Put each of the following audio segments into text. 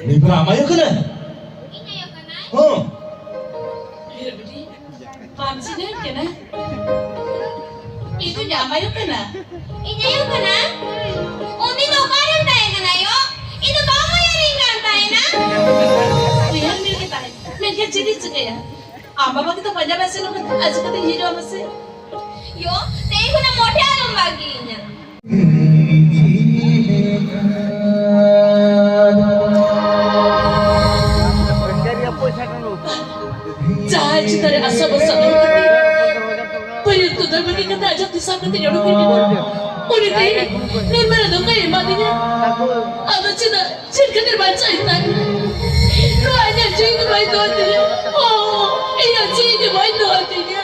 Ni beramai ke na? Ini ya kan? Oh. Biar beri. Paham sih nih kena. Itu nyamai kan na? Ini ya kan? Umi no karam tayo kan ayo? Itu kamu yang ringan tayo na? Biar mir kita. Mir kita jadi juga ya. Bapak kita panjang masih loh. Aja kita hidup masih. Yo, tayo na mote alam baginya. Jangan cita dari asal besar itu. Payah tu dah bagi kata aja tisam kata jodoh ini. Oni teh, ni mana dong kaya matinya. Ada cita, cita terbaca itu. Lu hanya cita baik tu hatinya. Oh, iya cita baik tu hatinya.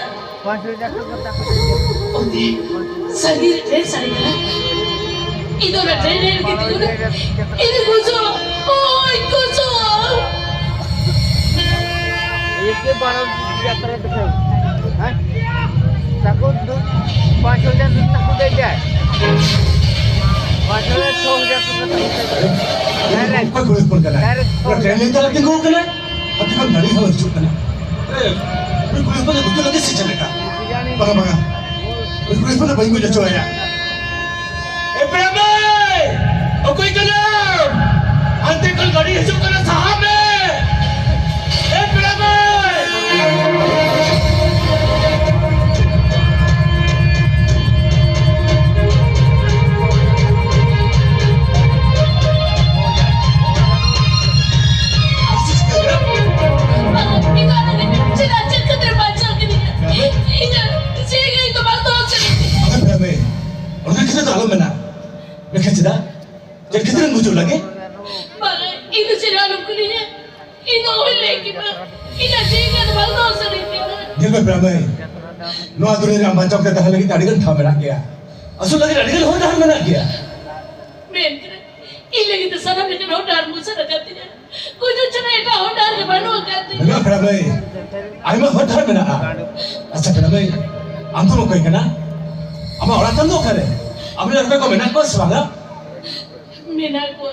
Oni, sendiri deh sendiri. Itu orang deh gitu tu. Ini kucu, oh kucu. इसके बारे में यात्रा देखो, हाँ? ताकू 5,000 ताकू दे जाए, 5,000 6,000 ताकू दे जाए। Direct. Kau kulit pun kena. Kau train itu lagi kau kena. Hati kan dari hal itu kena. Kau kulit pun betul lagi sih cakap. Banga. Kau kulit pun apa yang kau jatuh ya? Pramay, aku kena. Ante kau gadi itu kena saham ni. Pramay. Mereka cedera, jadi kita nak muncul lagi. Bang, itu cedera lukunya. Itu orang lagi bang. Itu cedera bang tahu sendiri. Dia beramai. Noa tu ni ramai macam kita lagi tadi kan thamer lagi ya. Asul lagi tadi kan orang dah mana lagi ya. Men, ini kita sana kita orang musa dah katanya. Kuju cina itu orang ke mana katanya. Mereka beramai. Ayo mah orang mana ah. Asal beramai. Antu mau kau kena? Ama orang tandu kare. Apa yang kau menak kau sebagai? Menak kau.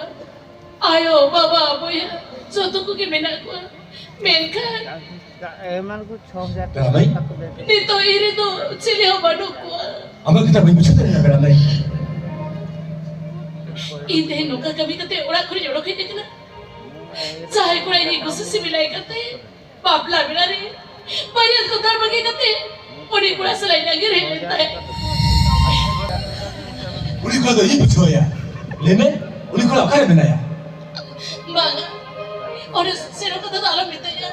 Ayo bapa boya. Suatu kuki menak kau. Menkan. एमन को 6,000 Beramai. Ini tu iri tu cili abadu kau. Ama kita berbincang tentang beramai. Ini nuka kami kata orang kuri jodoh kita kena. Cahaya kura ini khusus milai kata. Babla milari. Banyak kotor bagi kata. Oni kura selain lagi rehenta. Uli kau tu ini betul ya. Leme, uli kau apa yang benar ya? Mana? Orang seru kata dalam itu ya.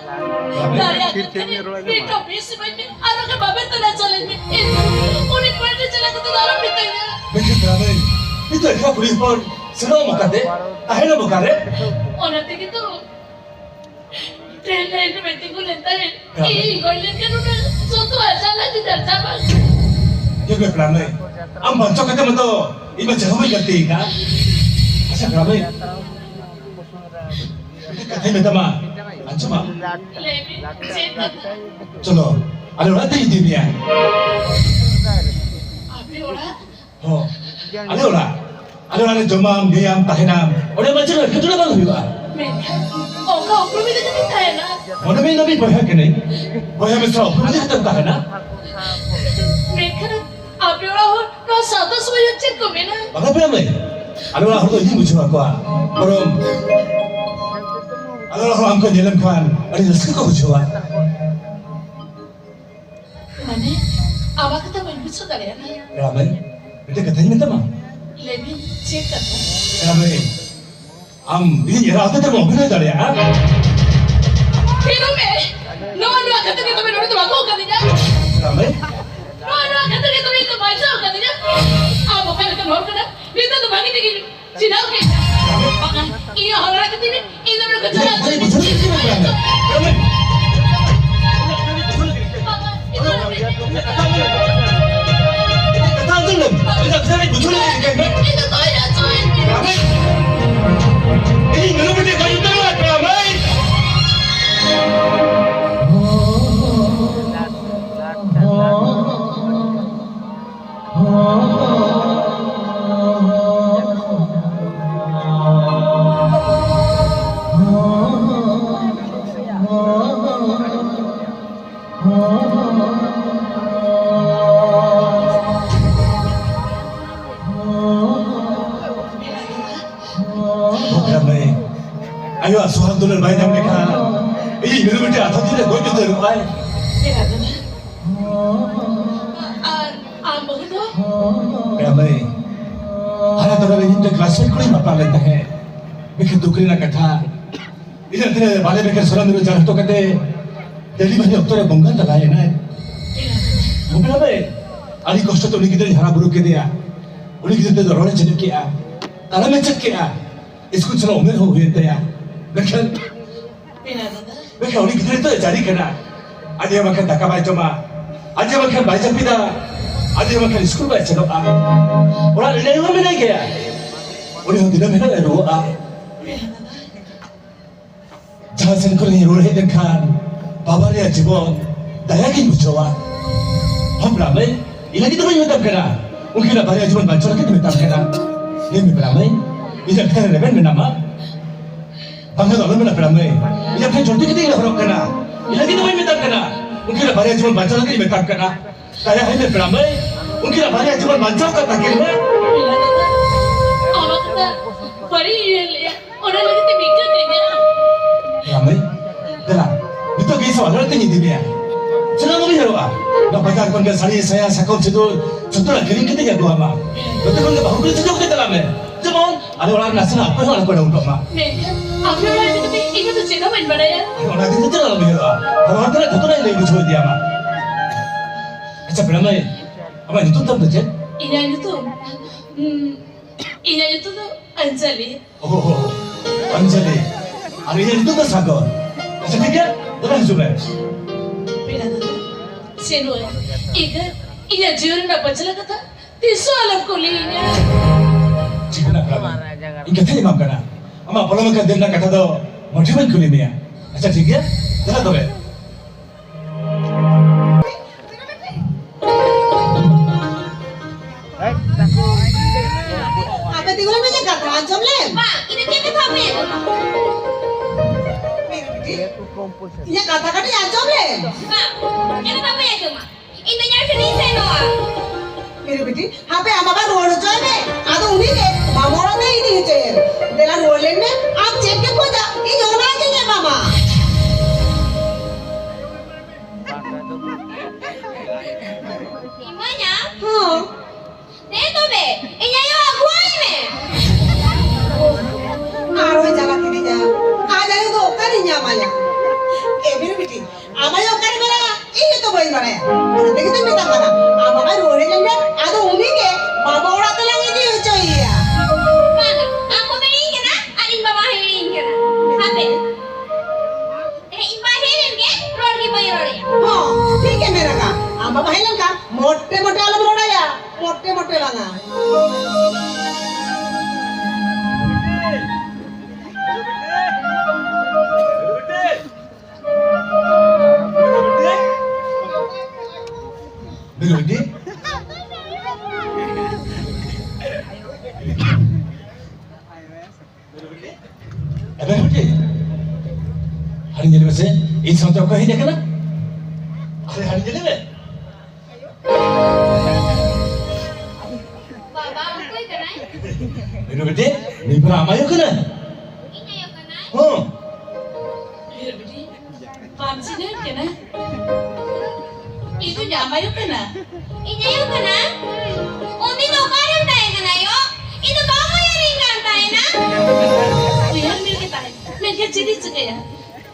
Dari aku tadi, itu bisi macam, anak ke bapak telah jalan ni. Oni kau tu jalan kata dalam itu ya. Mereka beramai. Itu adalah polis pun senang muka deh. Akhirnya muka deh. Orang tu gitu. Train lain tu mesti kau lentar. Ih, kau lentar tu suatu ajaran di dalam. Dia beramai. Am bancok kata mana tu? Ibu jangan berganti kan? Asal beramai. Kata minta mah. Ancu mah. Lebih cepat. Colo. Ada orang tu ini dia. Apa orang? Oh. Ada orang. Ada orang jomam, diam, tahinam. Orang macam mana? Kita nak juga. Mereka. Oh kau belum itu jadi tahu. Orang ni nabi boya kene. Boya mesra. Orang ni kita tahina. Mereka. Apa orang? Kau satu semua cek kau mana? Bagaimana beramai? Ada orang tu ini muncul aku. Orang. Ada orang angkut jalan kawan. Ada jelas kau muncul. Mana? Awak kata main muncul dari mana? Beramai. Kita katanya minta mah. Lebih cek kata. Beramai. Ini era tu terus mobil ada ya? Pero me, no kata kita main orang tu bagus katanya. Beramai. No kata kita main tu baca katanya. Apa kata kita orang kata? Kita tu bagi tinggi. Cina okey. Makan. Iya orang kata ini. Ini mereka jalan. Beramai. Beramai. Kata tu lem. Kita cari betul ni kan? Itu tu ya cuy. Beramai. Ini belum boleh kau itu lah beramai. ayo asuhan dolar bayi nam lekha ini miru bete atha dile goi jute rupai Pinadala. Amo to? ramai hara dolar ini de classmate koi mapal leta hai beke dukri na katha ina tere bale beke soran dulu jalan to kate Delhi bani oktore bongan lagaye na Pinadala. ramai ali kosto to nikidar hara buru ke dia uni kidar de rone chene kiya tala me chak kiya इसको चलो उम्र हो गई तया लेकिन Pinadala. Mereka orang kita itu jadi kena. Ada yang makan dakar baca ma, ada yang makan baca pida, ada yang makan sekolah baca doa. Orang lain orang mana kaya? Orang yang tidak mana doa. Jangan senkor ni roh hidden kan. Bapa dia jibon, daya kini bucawa. Ham ramai, ini kita pun minta kena. Mungkin lah bapa jibon baca lagi minta kena. Ini ramai, ini kita reben menama. Bangga dalam mana ramai. Ia kan contoh kita yang orang kena. Ia kita pun minta kena. Mungkin lah bapa jibon baca lagi minta kena. Daya ini ramai. Mungkin lah bapa jibon baca kata kena. Pinadala. Ama kata bari ya. Orang lagi tu mikir kaya. Ramai, dah. Itu kisah soal orang tinggi dia. Jangan mungkin heroa. Nak baca kon ke sari saya sakau cedul, contoh lah kering kita jago ama. Betul kon ke bahu kita cedul kita lama. Jangan ada orang nasihat apa orang kau dah untuk ma. Nih, aku lagi tu ini tu cerita main pada ya. Orang itu tidak lama heroa. Orang tu nak tutup lagi cuci dia ma. Macam ramai, apa itu tuh betul? Ini tu, ini tu Anjali. Oh, Anjali. Hari ini itu tu sakau. Macam fikir, dah cuba. Pinadala. Seno, ini jual nak baca lagi kata. Tisu alam kulinya. Jika nak ramai, ingat ni maaf kena. Ama kalau makan dia nak kata tu, motivasi kulit ni. Macam fikir, dah tu be. Apa tinggal macam kata ancam lem? Pak, ini dia kata apa ya? Iya kata-kata ancam lem. Pak, ini kata apa ya cuma? Ini nyari ni saya doa. मेरे बेटी हाँ पे हमारा road जो है ना आधे उन्हीं के मामोरा नहीं दी चाहिए देला रोड लेन में आप चेक के खोजा ये जोरना चाहिए मामा Imanya, हाँ deh tu be, ini yo aku ni. आरो जगह के लिए जा आ जाए तो ओका नहीं जा माया ए मेरे बेटी हमारे ओका नहीं बना ये तो वही बना है देखो तो बेटा बना हमारा रोड लेन में आधे उन्हीं के मामोरा तो लगी दी चाहिए Mana? Aku beri kena, alin bawah herin kena. Apa? Imbah herin ke? Road ki bayar ya. हाँ ठीक है मेरा का हम बाबा है लंका मोटे मोटे आलम रोड़ा या मोटे मोटे लंगा Begitu. Apa begitu? Hari jadi macam ini contoh kau ini kena? Hari jadi le? Baba, aku kena. Begitu. Ni beramai yo kena? Ini yo kena. Oh. Biar beri. Pansi ni kena. Itu nyamai kena. Ini yo kena. Umi no karam tayo kena yo. Itu bapa yang ringan tayo na. Biar mil kita. Mereka jadi juga ya.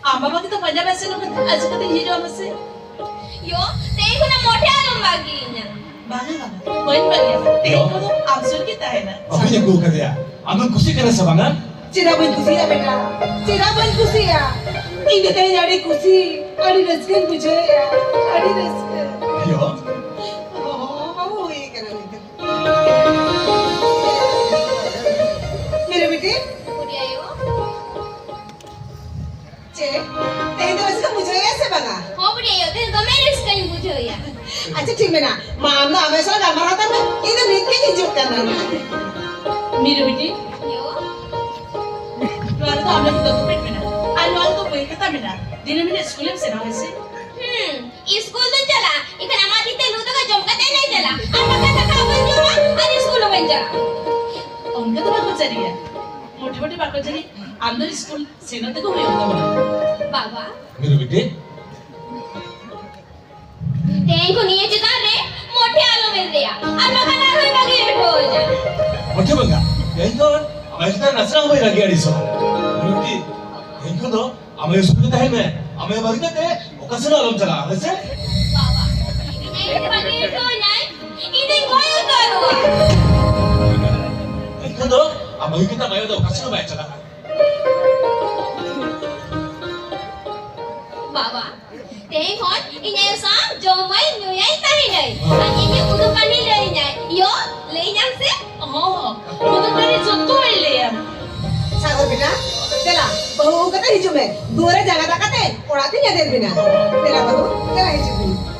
Amba bagi tu panjang masih nak aja kata hijau masih. Yo, tayo na mote alam baginya. Bangga kan? Poin bagi ya. Tengok tu absurd kita है ना. Apa yang kau kata ya? Aman kusi kena sebangan? चिरा बन खुशी है बेटा चिरा बन खुशी है इनके कहीं जाड़ी खुशी अड़ी रसकन बुझे या अड़ी रसकन Yo. ओ ये करा लेते मेरे बेटे Kudia yo. चे तेरे तो रसकन बुझे ऐसे बना Oh, kudia yo. Then kemarin sekali bujo ya. अच्छा ठीक है ना मामला हमेशा हमारा था ना इधर निकल के जो करना Mira biji. Yo. Luar tu ambil tu pet mana. Luar tu boleh kata mana. Dina mana sekolah mana masih. School tu jala. Ikan amat kita lu tu kan jom kata ni jala. Apa kata kawan jom? Ada school tu jala. Orang kata bagus jadi ya. Motivasi bagus jadi. अंदर school सेना तक हुए होता बना बाबा मेरे बेटे तेंको निये चिता रे मोठे आलो मिल दिया और मकाना हुई बाकी हो जा मोठे बंगा यांको आम्हाला तर नसरा होई रागी अडीसो बेटी यांको तो आम्हाला सुविधा आहे में आम्हाला बघितलं ते कसं आलो चला असे बाबा इने बाकी हो जाए इने कोई उतारो यांको तो आम्हाला किती मायो तो कसं बाय चला बाबा तेंकोन इने सा जो मैं नुयाई ताही नहीं और इने उदु पानी ले जाए यो ले जान से हो उधर मेरे जो तो ले यार सागर बेटा चला बहू का तो हिजुमे दूर जगह तक ते पढ़ाते नहीं देर बिना तेरा बहू तेरा हिजुमे